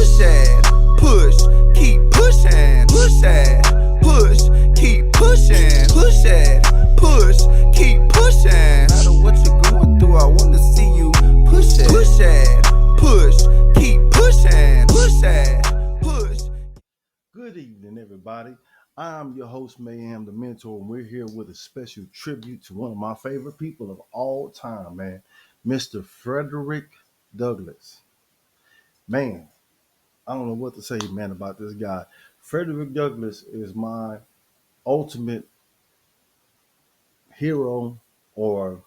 push that, push, keep pushing, push that, push, keep pushing, push that, push, keep pushing. No matter what you're going through, I want to see you push it, push that, push, keep pushing, push that, push. Good evening, everybody. I'm your host, Maham the Mentor, and we're here with a special tribute to one of my favorite people of all time, man, Mr. Frederick Douglass. Man, I don't know what to say, man, about this guy. Frederick Douglass is my ultimate hero, or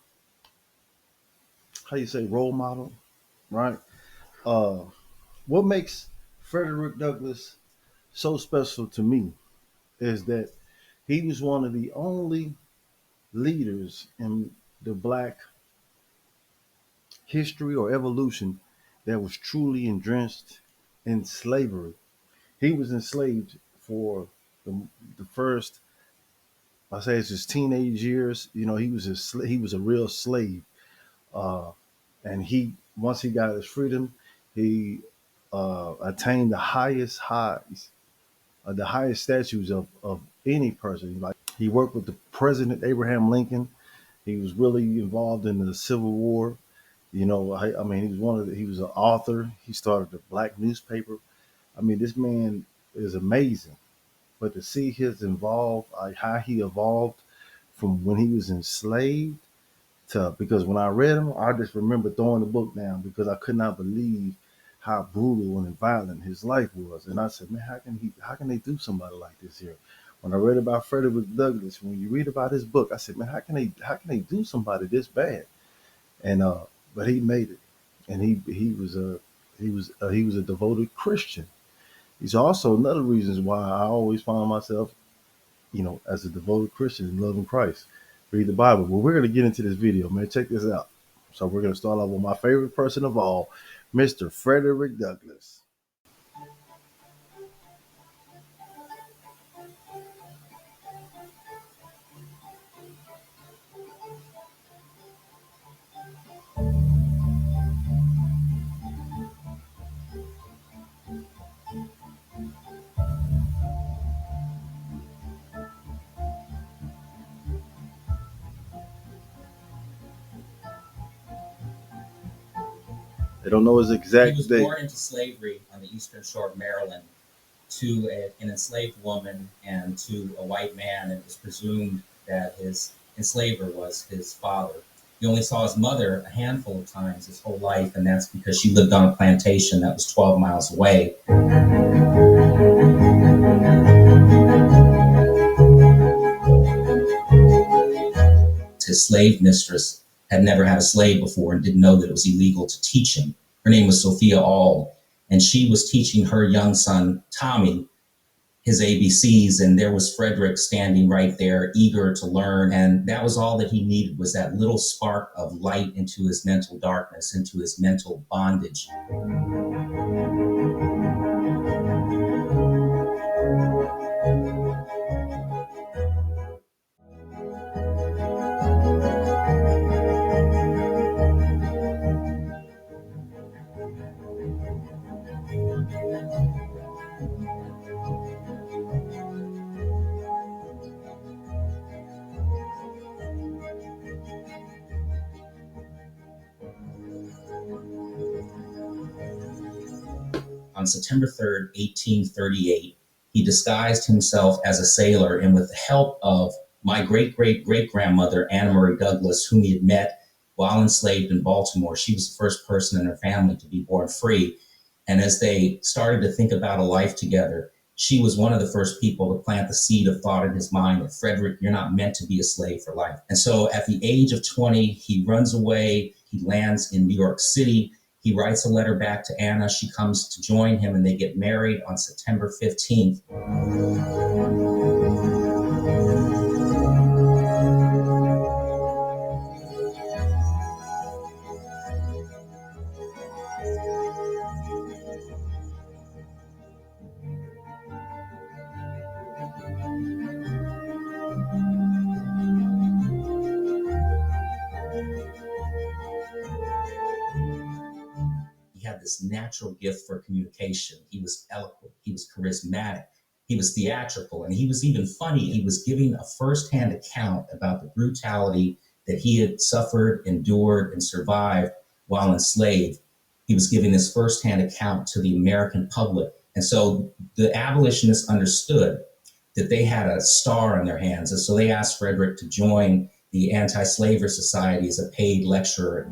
how you say, role model, right? Uh, what makes Frederick Douglass so special to me is that he was one of the only leaders in the black history or evolution that was truly entrenched in slavery. He was enslaved for the first, I say it's his teenage years. You know, he was a real slave, uh, and he once he got his freedom, he attained the highest statues of any person. Like he worked with the President Abraham Lincoln. He was really involved in the Civil War. You know, I mean, he was an author. He started a black newspaper. I mean, this man is amazing. But to see how he evolved from when he was enslaved because when I read him, I just remember throwing the book down because I could not believe how brutal and violent his life was. And I said, man, how can they do somebody like this here? When I read about Frederick Douglass, when you read about his book, I said, man, how can they do somebody this bad? And but he made it, and he was a devoted Christian. He's also another reasons why I always find myself, as a devoted Christian and loving Christ. Read the Bible. Well, we're gonna get into this video, man. Check this out. So we're gonna start off with my favorite person of all, Mr. Frederick Douglass. They don't know his exact He was date. born into slavery on the eastern shore of Maryland to an enslaved woman and to a white man. It was presumed that his enslaver was his father. He only saw his mother a handful of times his whole life, and that's because she lived on a plantation that was 12 miles away. His slave mistress had never had a slave before and didn't know that it was illegal to teach him. Her name was Sophia Auld, and she was teaching her young son, Tommy, his ABCs, and there was Frederick standing right there, eager to learn. And that was all that he needed, was that little spark of light into his mental darkness, into his mental bondage. On September 3rd, 1838, he disguised himself as a sailor, and with the help of my great-great-great-grandmother, Anna Marie Douglass, whom he had met while enslaved in Baltimore. She was the first person in her family to be born free. And as they started to think about a life together, she was one of the first people to plant the seed of thought in his mind that, Frederick, you're not meant to be a slave for life. And so at the age of 20, he runs away. He lands in New York City. He writes a letter back to Anna. She comes to join him, and they get married on September 15th. He had this natural gift for communication. He was eloquent, he was charismatic, he was theatrical, and he was even funny. He was giving a firsthand account about the brutality that he had suffered, endured, and survived while enslaved. He was giving this firsthand account to the American public. And so the abolitionists understood that they had a star in their hands. And so they asked Frederick to join the Anti-Slavery Society as a paid lecturer.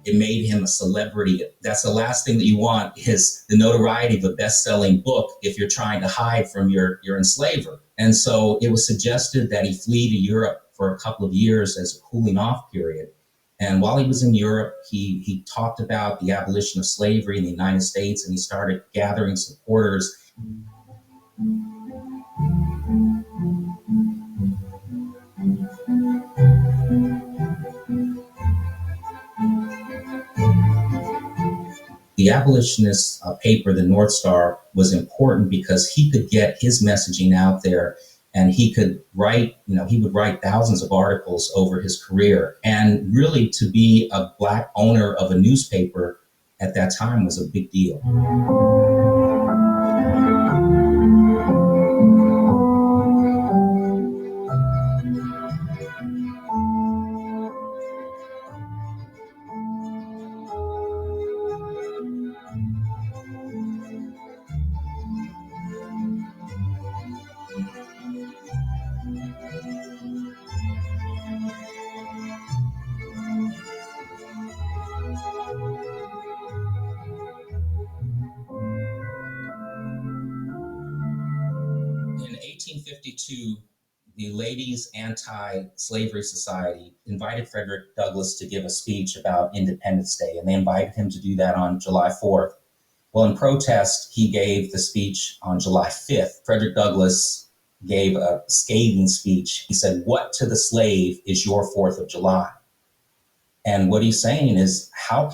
It made him a celebrity. That's the last thing that you want, is the notoriety of a best-selling book if you're trying to hide from your enslaver. And so it was suggested that he flee to Europe for a couple of years as a cooling off period. And while he was in Europe, he talked about the abolition of slavery in the United States, and he started gathering supporters. The abolitionist paper, the North Star, was important because he could get his messaging out there, and he could write, he would write thousands of articles over his career. And really, to be a Black owner of a newspaper at that time was a big deal. In 1852, the Ladies Anti-Slavery Society invited Frederick Douglass to give a speech about Independence Day, and they invited him to do that on July 4th. Well, in protest, he gave the speech on July 5th. Frederick Douglass gave a scathing speech. He said, "What to the slave is your 4th of July?" And what he's saying is, how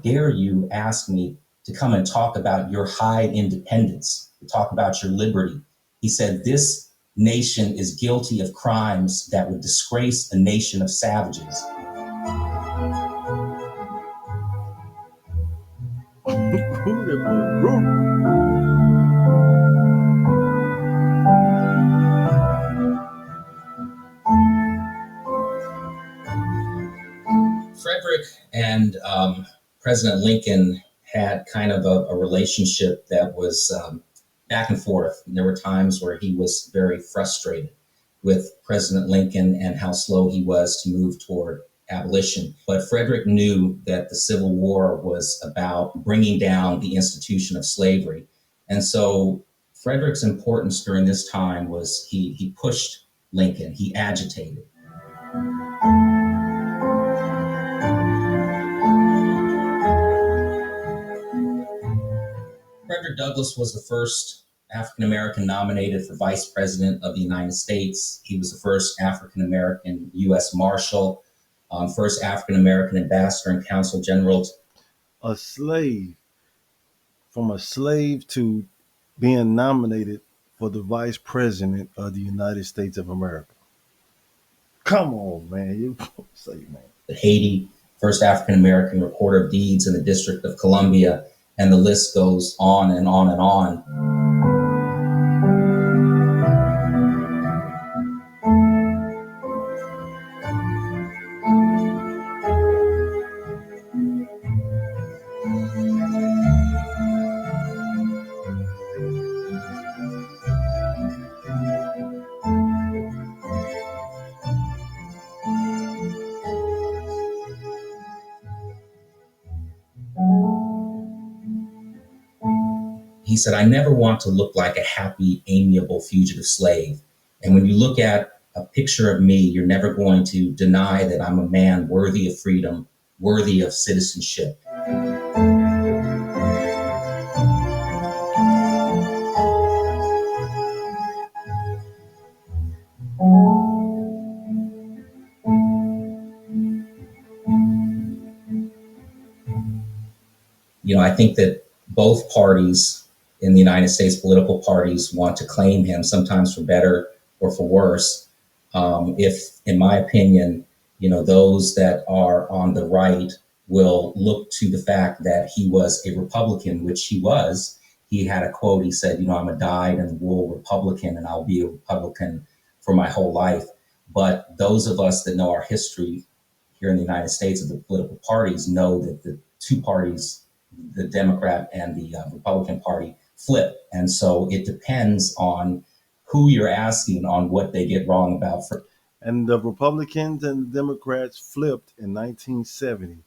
dare you ask me to come and talk about your high independence, to talk about your liberty? He said, "This nation is guilty of crimes that would disgrace a nation of savages." Frederick and President Lincoln had kind of a relationship that was back and forth. There were times where he was very frustrated with President Lincoln and how slow he was to move toward abolition. But Frederick knew that the Civil War was about bringing down the institution of slavery. And so Frederick's importance during this time was he pushed Lincoln, he agitated. Frederick Douglass was the first African-American nominated for Vice President of the United States. He was the first African-American U.S. Marshal, first African-American ambassador and consul general. A slave, from a slave to being nominated for the Vice President of the United States of America. Come on, man. You say, man. Haiti, first African-American recorder of deeds in the District of Columbia, and the list goes on and on and on. He said, "I never want to look like a happy, amiable fugitive slave. And when you look at a picture of me, you're never going to deny that I'm a man worthy of freedom, worthy of citizenship. I think that both parties in the United States, political parties, want to claim him, sometimes for better or for worse. If, in my opinion, those that are on the right will look to the fact that he was a Republican, which he was. He had a quote. He said, I'm a dyed-in-the-wool Republican, and I'll be a Republican for my whole life. But those of us that know our history here in the United States of the political parties know that the two parties, the Democrat and the Republican Party, flip. And so it depends on who you're asking on what they get wrong about. And the Republicans and the Democrats flipped in 1970.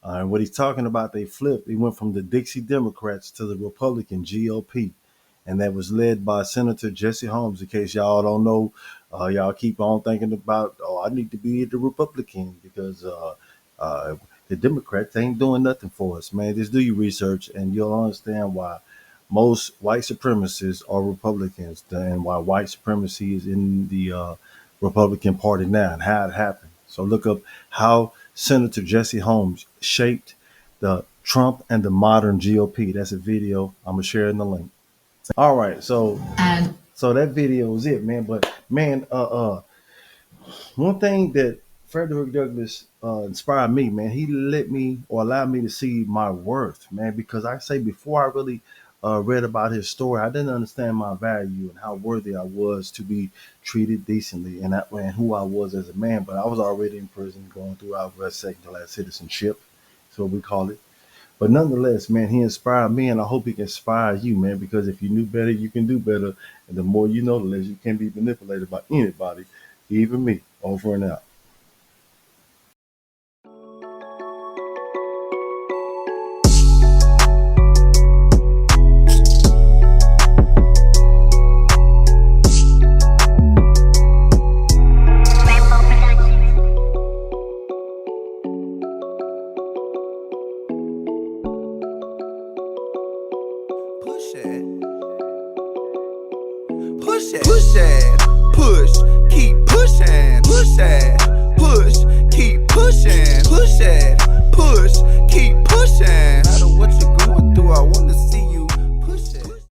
And what he's talking about, they flipped. He went from the Dixie Democrats to the Republican GOP. And that was led by Senator Jesse Holmes. In case y'all don't know, y'all keep on thinking about, I need to be the Republican because the Democrats ain't doing nothing for us, man. Just do your research and you'll understand why most white supremacists are Republicans and why white supremacy is in the Republican Party now and how it happened. So look up how Senator Jesse Holmes shaped the Trump and the modern GOP. That's a video. I'm gonna share in the link. All right, so that video is it, man. But man, one thing that Frederick Douglass inspired me, man, he let me or allowed me to see my worth, man, because I say before I really read about his story, I didn't understand my value and how worthy I was to be treated decently and who I was as a man. But I was already in prison going through our second class citizenship. That's what we call it. But nonetheless, man, he inspired me, and I hope he can inspire you, man, because if you knew better, you can do better. And the more you know, the less you can be manipulated by anybody, even me. Over and out.